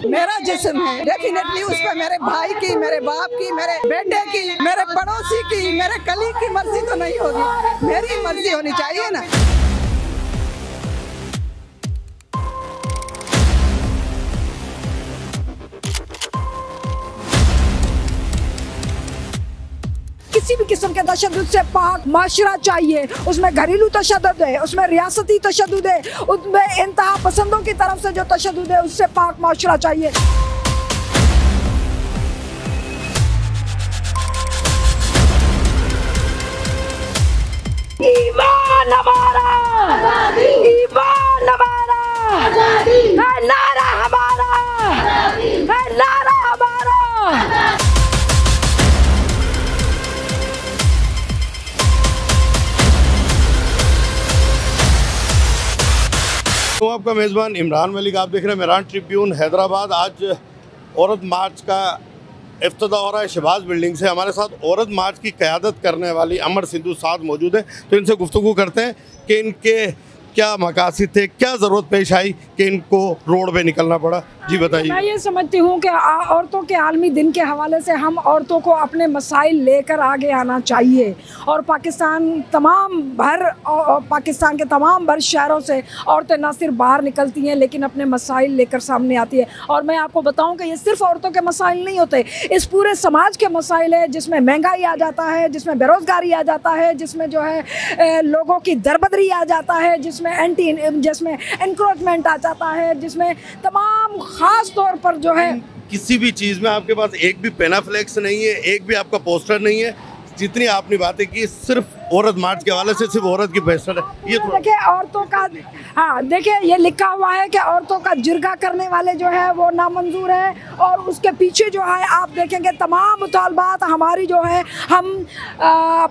मेरा जिस्म है, डेफिनेटली उस पर मेरे भाई की, मेरे बाप की, मेरे बेटे की, मेरे पड़ोसी की, मेरे कलीग की मर्जी तो नहीं होगी, मेरी मर्जी होनी चाहिए ना। किसी भी किस्म के तशद्दुद से पाक माशरा चाहिए। उसमें घरेलू तशद्दुद है, उसमें रियासती तशद्दुद है, उसमें इंतहा पसंदों की तरफ से जो तशद्दुद है उससे पाक माशरा चाहिए। ईमान हमारा, ईमान हमारा, नारा हमारा, नारा हमारा। तो आपका मेज़बान इमरान मलिक, आप देख रहे हैं मेरान ट्रिब्यून हैदराबाद। आज औरत मार्च का इफ्तिदा हो रहा है शहबाज बिल्डिंग से। हमारे साथ औरत मार्च की क़यादत करने वाली अमर सिद्धू साहब मौजूद हैं, तो इनसे गुफ्तगू करते हैं कि इनके क्या मकासद थे, क्या ज़रूरत पेश आई कि इनको रोड पे निकलना पड़ा। जी बताइए। मैं ये समझती हूँ कि औरतों के आलमी दिन के हवाले से हम औरतों को अपने मसाइल लेकर आगे आना चाहिए और पाकिस्तान के तमाम भर शहरों से औरतें ना सिर्फ बाहर निकलती हैं लेकिन अपने मसाइल लेकर सामने आती है। और मैं आपको बताऊँ कि ये सिर्फ औरतों के मसाइल नहीं होते, इस पूरे समाज के मसाइल है, जिसमें महंगाई आ जाता है, जिसमें बेरोज़गारी आ जाता है, जिसमें जो है लोगों की दरबदरी आ जाता है, जिसमें एनक्रोचमेंट आ जाता है, जिसमें तमाम ख़ास तौर पर जो है किसी भी चीज़ में आपके पास एक भी पेनाफ्लेक्स नहीं है, एक भी आपका पोस्टर नहीं है। जितनी आपने बातें की सिर्फ औरत मार्च के हवाले से सिर्फ औरत की पेस्टर है। ये देखिए औरतों का, हाँ देखिए ये लिखा हुआ है कि औरतों का जिरगा करने वाले जो है वो नामंजूर है। और उसके पीछे जो है आप देखेंगे तमाम मुतालबात हमारी जो है, हम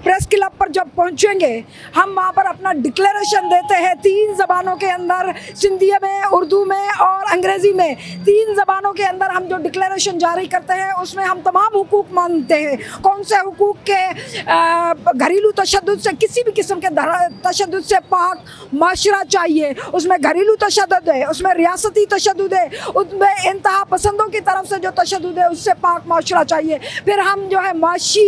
प्रेस क्लब पर जब पहुंचेंगे हम वहाँ पर अपना डिक्लेरेशन देते हैं 3 ज़बानों के अंदर, सिंधी में, उर्दू में और अंग्रेज़ी में। 3 ज़बानों के अंदर हम जो डिक्लेरेशन जारी करते हैं उसमें हम तमाम हुकूक मानते हैं। कौन से हुकूक के? घरेलू तशद्दुद से, किसी भी किस्म के तशद्दुद से पाक माशरा चाहिए। उसमें घरेलू तशद्दुद है, उसमें रियासती तशद्दुद है, उसमें इंतहा पसंदों की तरफ से जो तशद्दुद है उससे पाक माशरा चाहिए। फिर हम जो है माशी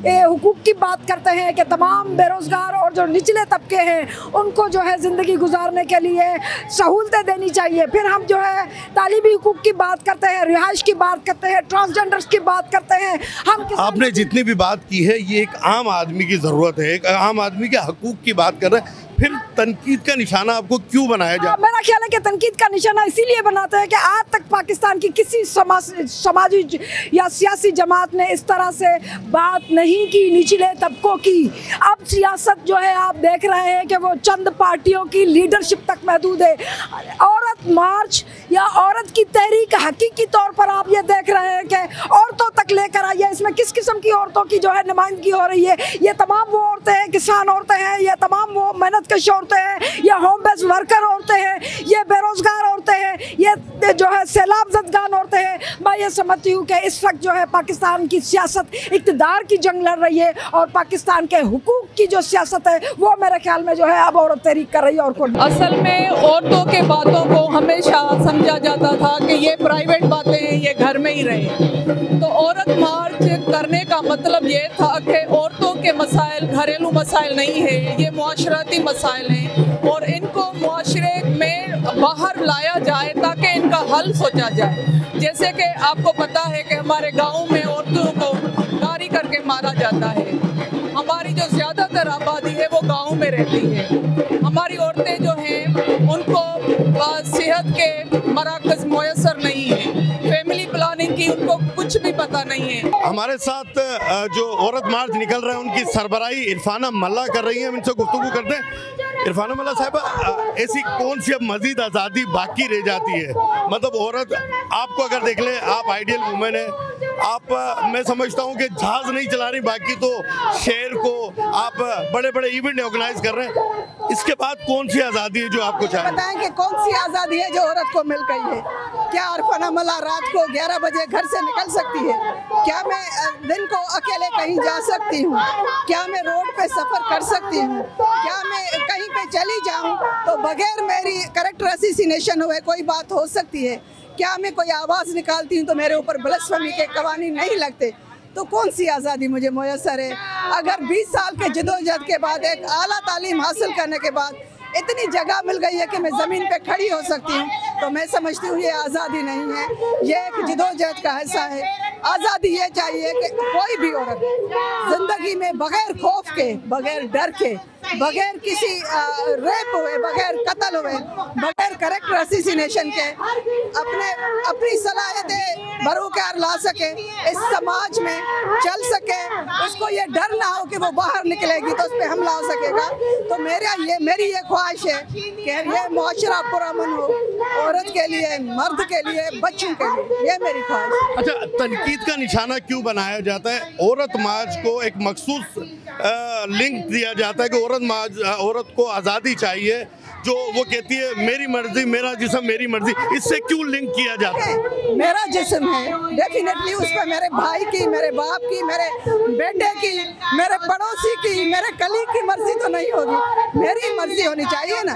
हुकूक की बात करते हैं कि तमाम बेरोज़गार और जो निचले तबके हैं उनको जो है ज़िंदगी गुजारने के लिए सहूलतें देनी चाहिए। फिर हम जो है तालीबी हुकूक की बात करते हैं, रिहाइश की बात करते हैं, ट्रांसजेंडर्स की बात करते हैं। आपने जितनी भी बात की है ये एक आम आदमी की ज़रूरत है, एक आम आदमी के हकूक़ की बात कर रहे हैं, फिर तनकीद का निशाना आपको क्यों बनाया जाए? मेरा ख्याल है कि तनकीद का निशाना इसीलिए बनाते हैं कि आज तक पाकिस्तान की किसी समाजी या सियासी जमात ने इस तरह से बात नहीं की निचले तबकों की। अब सियासत जो है आप देख रहे हैं कि वो चंद पार्टियों की लीडरशिप तक महदूद है। औरत मार्च या औरत की तहरीक हकीकी तौर पर आप ये देख रहे हैं कि औरतों तक लेकर आई है। इसमें किस किस्म की औरतों की जो है नुमाइंदगी हो रही है? ये तमाम वो औरतें हैं, किसान औरतें हैं, ये तमाम वो मेहनत कश औरतें हैं, ये होम बेस्ड वर्कर औरतें हैं, ये बेरोजगार औरतें हैं, ये जो है सैलाब ज़दगान औरतें हैं। मैं ये समझती हूँ कि इस वक्त जो है पाकिस्तान की सियासत इक़्तिदार की जंग लड़ रही है और पाकिस्तान के हुकूक की जो सियासत है वो मेरे ख्याल में जो है अब औरत तहरीक कर रही है। और असल में औरतों के बातों को हमेशा समझा जाता था कि ये प्राइवेट बातें हैं, ये घर में ही रहे। तो औरत मार्च करने का मतलब ये था कि औरतों के मसाइल घरेलू मसाइल नहीं है, ये मुआशरती मसाइल हैं और इनको मुआशरे में बाहर लाया जाए ताकि इनका हल सोचा जाए। जैसे कि आपको पता है कि हमारे गाँव में औरतों को गारी करके मारा जाता है। हमारी जो ज़्यादातर आबादी है वो गाँव में रहती है। हमारी औरतें जो हैं उनको सेहत के मराकज़ मुयस्सर नहीं है, फैमिली प्लानिंग की उनको कुछ भी पता नहीं है। हमारे साथ जो औरत मार्च निकल रहे हैं उनकी सरबराही इरफाना मल्ला कर रही है, हम इनसे गुफ्तगू करते हैं। इरफाना मल्ला साहब, ऐसी कौन सी अब मजीद आज़ादी बाकी रह जाती है? मतलब औरत, आपको अगर देख ले, आप आइडियल वुमेन है, आप, मैं समझता हूँ कि जहाज़ नहीं चला रही, बाकी तो शहर को आप बड़े बड़े इवेंट ऑर्गेनाइज कर रहे हैं। इसके बाद कौन सी आज़ादी है जो आपको चाहिए? बताएं कि कौन सी आज़ादी है जो औरत को मिल गई है? क्या इरफाना मल्ला रात को 11 बजे घर से निकल सकती है? क्या मैं दिन को अकेले कहीं जा सकती हूँ? क्या मैं रोड पे सफ़र कर सकती हूँ? क्या मैं कहीं पे चली जाऊँ तो बगैर मेरी कैरेक्टर असैसिनेशन हुए कोई बात हो सकती है? क्या मैं कोई आवाज़ निकालती हूँ तो मेरे ऊपर ब्लास्फेमी के कवानीन नहीं लगते? तो कौन सी आज़ादी मुझे मुयस्सर है? अगर 20 साल के जदोजहद के बाद, एक आला तालीम हासिल करने के बाद इतनी जगह मिल गई है कि मैं ज़मीन पे खड़ी हो सकती हूँ, तो मैं समझती हूँ ये आज़ादी नहीं है, ये एक जदोजहद का हिस्सा है। आज़ादी ये चाहिए कि कोई भी औरत ज़िंदगी में बगैर खौफ के, बगैर डर के, बगैर किसी रेप हुए, बगैर कत्ल हुए, बगैर कैरेक्टर असैसिनेशन के अपनी सलाहियतें बरूकार ला सके, इस समाज में चल सके, उसको ये डर ना हो कि वो बाहर निकलेगी तो उस पर हमला हो सकेगा। तो मेरी ये ख्वाहिश है कि ये मुआशरा पुरअमन हो, औरत के लिए, मर्द के लिए, बच्चों के लिए, ये मेरी ख्वाहिश। अच्छा, तनकीद का निशाना क्यों बनाया जाता है? औरत मार्च को एक मखसूस लिंक दिया जाता है कि औरत को आज़ादी चाहिए, जो वो कहती है मेरी मर्जी, मेरा जिस्म मेरी मर्जी, इससे क्यों लिंक किया जाता है? मेरा जिस्म है, डेफिनेटली उस पर मेरे भाई की, मेरे बाप की, मेरे बेटे की, मेरे पड़ोसी की, मेरे कलीग की मर्जी तो नहीं होगी, मेरी मर्जी होनी चाहिए ना।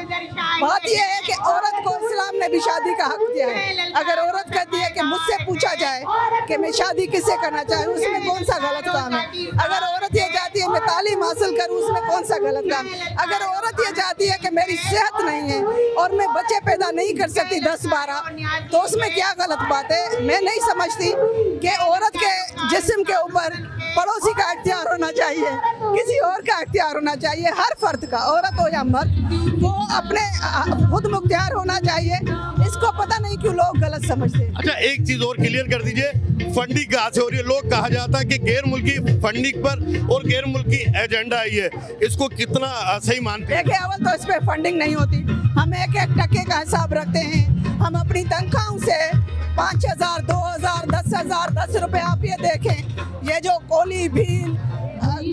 बात यह है कि औरत को इस्लाम ने भी शादी का हक दिया है। अगर औरत कहती है कि मुझसे पूछा जाए कि मैं शादी किससे करना चाहूँ, उसमें कौन सा गलत काम है? अगर औरत ये चाहती है मैं तालीम हासिल करूँ, उसमें कौन सा गलत काम? अगर औरत ये चाहती है कि मेरी सेहत नहीं है और मैं बच्चे पैदा नहीं कर सकती 10-12, तो उसमें क्या गलत बात है? मैं नहीं समझती कि औरत के जिस्म के ऊपर पड़ोसी का इख्तियार होना चाहिए, किसी और का इख्तियार होना चाहिए। हर फर्द का, औरत हो या मर्द, वो अपने खुद मुख्तियार होना चाहिए। इसको पता नहीं क्यों लोग गलत समझते हैं। अच्छा, एक चीज और क्लियर कर दीजिए, फंडिंग कहाँ से हो रही है? लोग कहा जाता है कि गैर मुल्की फंडिंग पर और गैर मुल्की एजेंडा है ये, इसको कितना सही मानते हैं? देखिए, अवल तो इस पे फंडिंग नहीं होती, हम एक टके का हिसाब रखते हैं। हम अपनी तनख्वाहों से 5,000, 2,000, 10,000, 10 रुपये, आप ये देखें, ये जो कोली भील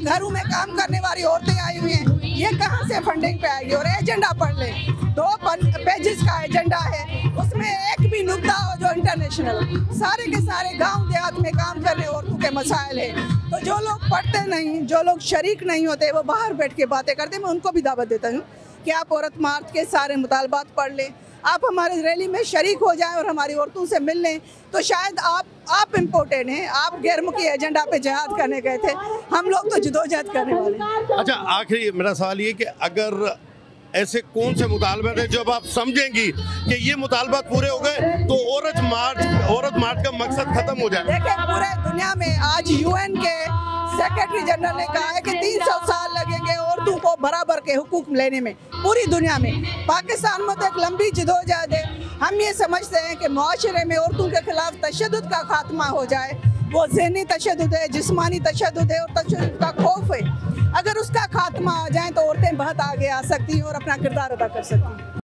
घरों में काम करने वाली औरतें आई हुई हैं, ये कहाँ से फंडिंग पे आएगी? और एजेंडा पढ़ ले, 2 पेजेस का एजेंडा है, उसमें एक भी नुक्ता हो जो इंटरनेशनल, सारे के सारे गांव देहात में काम करने औरतों के मसाइल है। तो जो लोग पढ़ते नहीं, जो लोग शरीक नहीं होते, वो बाहर बैठ के बातें करते, मैं उनको भी दावत देता हूँ कि आप औरत मार्च के सारे मुतालबात पढ़ लें, आप हमारे रैली में शरीक हो जाएं और हमारी औरतों से मिल लें, तो शायद आप इम्पोर्टेंट हैं। आप गैरमुखी एजेंडा पे जिहाद करने गए थे, हम लोग तो जदोजहद करने वाले हैं। अच्छा, आखिरी मेरा सवाल ये कि अगर ऐसे कौन से मुतालबात हैं जब आप समझेंगी कि ये मुतालबात पूरे हो गए तो औरत मार्च का मकसद खत्म हो जाए? देखिए, पूरे दुनिया में आज UN के सेक्रेटरी जनरल ने कहा है कि 300 साल लगेंगे औरतों को बराबर के हुकूक लेने में, पूरी दुनिया में। पाकिस्तान में तो एक लंबी जदोजहद है। हम ये समझते हैं कि मुआशरे में औरतों के खिलाफ तशद्दुद का खात्मा हो जाए। वो ज़हनी तशद्दुद है, जिस्मानी तशद्दुद है और तशद्दुद का खौफ है। अगर उसका खात्मा आ जाए तो औरतें बहुत आगे आ सकती हैं और अपना किरदार अदा कर सकती हैं।